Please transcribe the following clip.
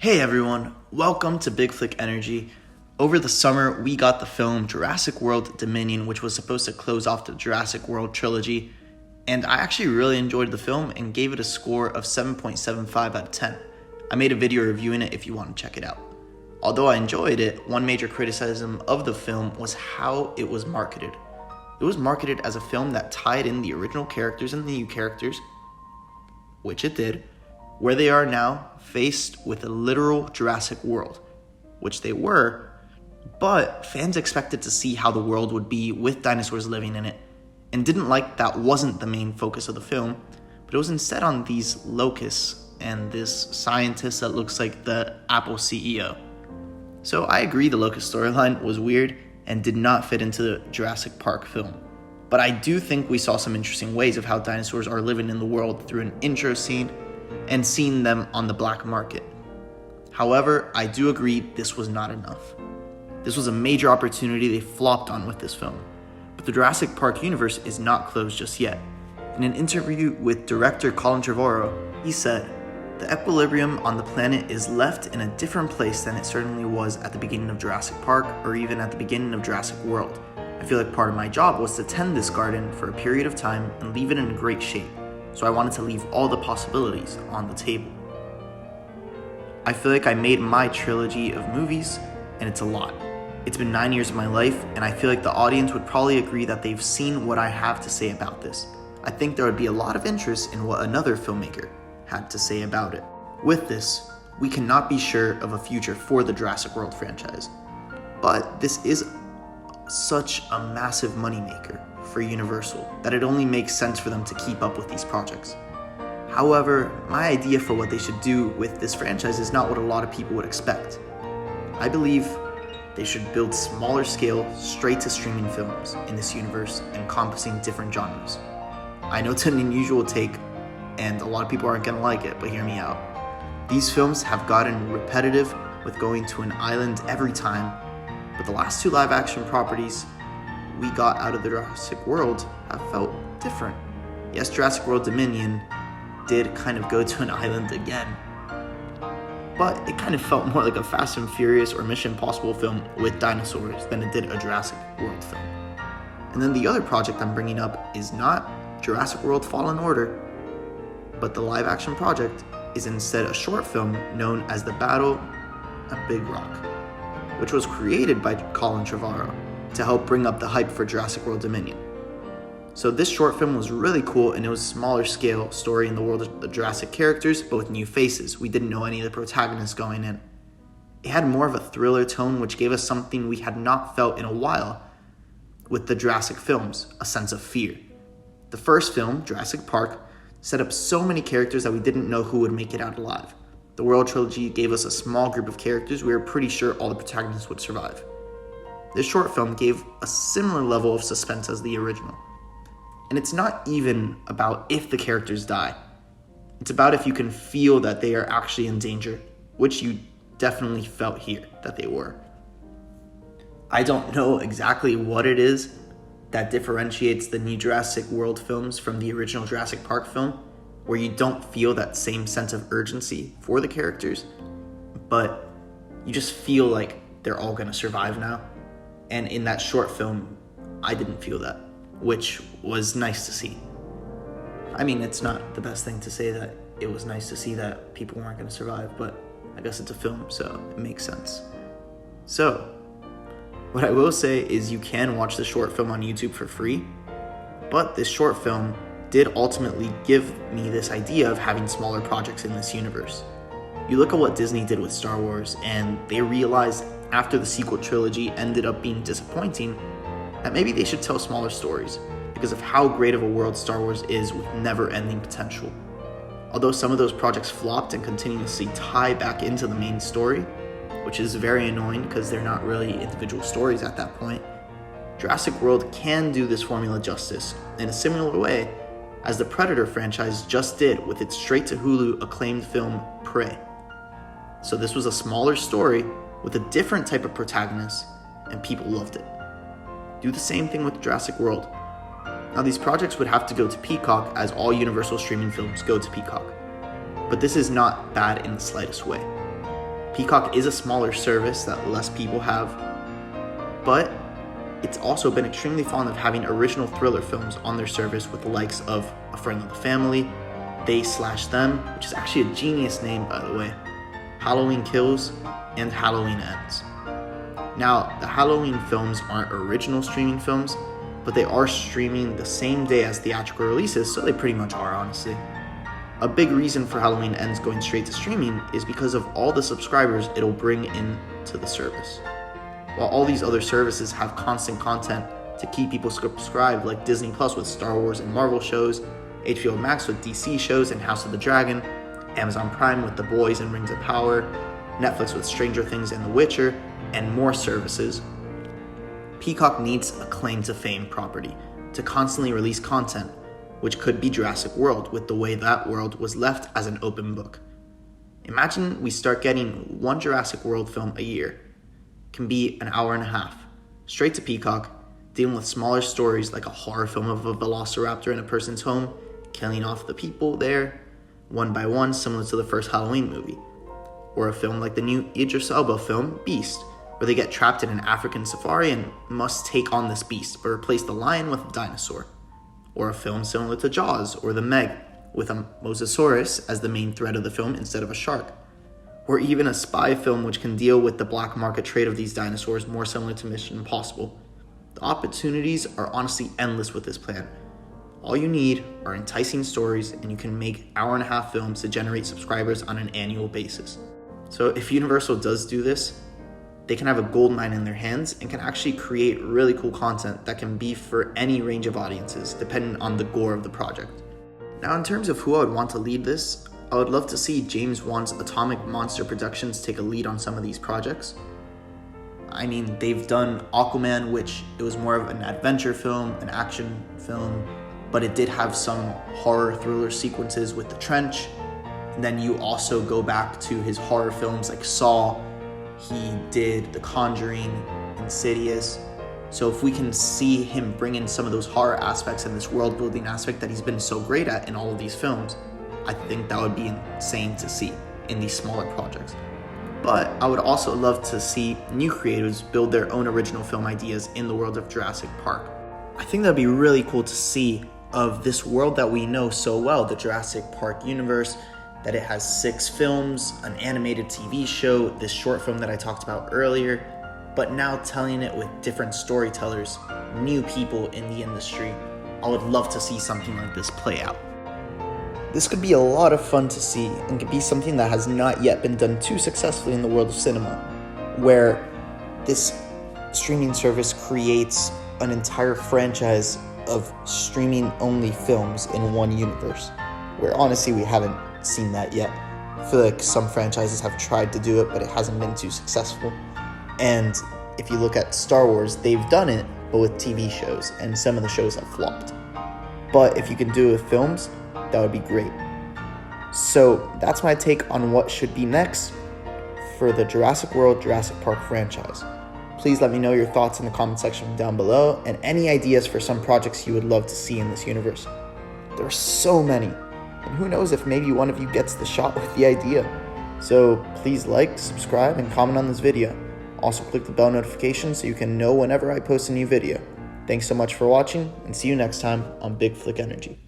Hey everyone, welcome to Big Flick Energy. Over the summer, we got the film Jurassic World Dominion, which was supposed to close off the Jurassic World trilogy, and I actually really enjoyed the film and gave it a score of 7.75 out of 10. I made a video reviewing it if you want to check it out. Although I enjoyed it, one major criticism of the film was how it was marketed. It was marketed as a film that tied in the original characters and the new characters, which it did, where they are now faced with a literal Jurassic World, which they were, but fans expected to see how the world would be with dinosaurs living in it, and didn't like that wasn't the main focus of the film, but it was instead on these locusts and this scientist that looks like the Apple CEO. So I agree the locust storyline was weird and did not fit into the Jurassic Park film. But I do think we saw some interesting ways of how dinosaurs are living in the world through an intro scene and seeing them on the black market. However, I do agree this was not enough. This was a major opportunity they flopped on with this film. But the Jurassic Park universe is not closed just yet. In an interview with director Colin Trevorrow, he said, "The equilibrium on the planet is left in a different place than it certainly was at the beginning of Jurassic Park or even at the beginning of Jurassic World. I feel like part of my job was to tend this garden for a period of time and leave it in great shape. So I wanted to leave all the possibilities on the table. I feel like I made my trilogy of movies, and it's a lot. It's been 9 years of my life, and I feel like the audience would probably agree that they've seen what I have to say about this. I think there would be a lot of interest in what another filmmaker had to say about it. With this, we cannot be sure of a future for the Jurassic World franchise. But this is such a massive moneymaker for Universal that it only makes sense for them to keep up with these projects. However, my idea for what they should do with this franchise is not what a lot of people would expect. I believe they should build smaller scale, straight to streaming films in this universe encompassing different genres. I know it's an unusual take, and a lot of people aren't gonna like it, but hear me out. These films have gotten repetitive with going to an island every time, but the last two live action properties we got out of the Jurassic World have felt different. Yes, Jurassic World Dominion did kind of go to an island again, but it kind of felt more like a Fast and Furious or Mission Impossible film with dinosaurs than it did a Jurassic World film. And then the other project I'm bringing up is not Jurassic World Fallen Order, but the live action project is instead a short film known as The Battle at Big Rock, which was created by Colin Trevorrow to help bring up the hype for Jurassic World Dominion. So this short film was really cool, and it was a smaller scale story in the world of the Jurassic characters, but with new faces. We didn't know any of the protagonists going in. It had more of a thriller tone, which gave us something we had not felt in a while with the Jurassic films, a sense of fear. The first film, Jurassic Park, set up so many characters that we didn't know who would make it out alive. The World Trilogy gave us a small group of characters we were pretty sure all the protagonists would survive. This short film gave a similar level of suspense as the original. And it's not even about if the characters die. It's about if you can feel that they are actually in danger, which you definitely felt here that they were. I don't know exactly what it is that differentiates the new Jurassic World films from the original Jurassic Park film, where you don't feel that same sense of urgency for the characters, but you just feel like they're all gonna survive now. And in that short film, I didn't feel that, which was nice to see. I mean, it's not the best thing to say that it was nice to see that people weren't going to survive, but I guess it's a film, so it makes sense. So, what I will say is you can watch the short film on YouTube for free, but this short film did ultimately give me this idea of having smaller projects in this universe. You look at what Disney did with Star Wars, and they realized after the sequel trilogy ended up being disappointing, that maybe they should tell smaller stories because of how great of a world Star Wars is with never-ending potential. Although some of those projects flopped and continuously tie back into the main story, which is very annoying because they're not really individual stories at that point, Jurassic World can do this formula justice in a similar way as the Predator franchise just did with its straight-to-Hulu acclaimed film Prey. So this was a smaller story with a different type of protagonist, and people loved it. Do the same thing with Jurassic World. Now these projects would have to go to Peacock, as all Universal streaming films go to Peacock. But this is not bad in the slightest way. Peacock is a smaller service that less people have, but it's also been extremely fond of having original thriller films on their service with the likes of A Friend of the Family, They/Them, which is actually a genius name by the way, Halloween Kills, and Halloween Ends. Now, the Halloween films aren't original streaming films, but they are streaming the same day as theatrical releases, so they pretty much are, honestly. A big reason for Halloween Ends going straight to streaming is because of all the subscribers it'll bring in to the service. While all these other services have constant content to keep people subscribed, like Disney Plus with Star Wars and Marvel shows, HBO Max with DC shows and House of the Dragon, Amazon Prime with The Boys and Rings of Power, Netflix with Stranger Things and The Witcher, and more services, Peacock needs a claim to fame property to constantly release content, which could be Jurassic World with the way that world was left as an open book. Imagine we start getting one Jurassic World film a year. Can be an hour and a half, straight to Peacock, dealing with smaller stories like a horror film of a velociraptor in a person's home, killing off the people there, one by one, similar to the first Halloween movie. Or a film like the new Idris Elba film, Beast, where they get trapped in an African safari and must take on this beast, but replace the lion with a dinosaur. Or a film similar to Jaws or The Meg, with a mosasaurus as the main threat of the film instead of a shark. Or even a spy film which can deal with the black market trade of these dinosaurs, more similar to Mission Impossible. The opportunities are honestly endless with this plan. All you need are enticing stories, and you can make hour-and-a-half films to generate subscribers on an annual basis. So if Universal does do this, they can have a gold mine in their hands and can actually create really cool content that can be for any range of audiences, depending on the gore of the project. Now, in terms of who I would want to lead this, I would love to see James Wan's Atomic Monster Productions take a lead on some of these projects. I mean, they've done Aquaman, which it was more of an adventure film, an action film, but it did have some horror thriller sequences with the trench. And then you also go back to his horror films like Saw. He did The Conjuring, Insidious. So if we can see him bring in some of those horror aspects and this world building aspect that he's been so great at in all of these films, I think that would be insane to see in these smaller projects. But I would also love to see new creators build their own original film ideas in the world of Jurassic Park. I think that'd be really cool to see of this world that we know so well, the Jurassic Park universe, that it has 6 films, an animated TV show, this short film that I talked about earlier, but now telling it with different storytellers, new people in the industry. I would love to see something like this play out. This could be a lot of fun to see and could be something that has not yet been done too successfully in the world of cinema, where this streaming service creates an entire franchise of streaming-only films in one universe, where honestly we haven't seen that yet. I feel like some franchises have tried to do it, but it hasn't been too successful. And if you look at Star Wars, they've done it, but with TV shows, and some of the shows have flopped. But if you can do it with films, that would be great. So that's my take on what should be next for the Jurassic World, Jurassic Park franchise. Please let me know your thoughts in the comment section down below and any ideas for some projects you would love to see in this universe. There are so many, and who knows if maybe one of you gets the shot with the idea. So please like, subscribe, and comment on this video. Also click the bell notification so you can know whenever I post a new video. Thanks so much for watching, and see you next time on Big Flick Energy.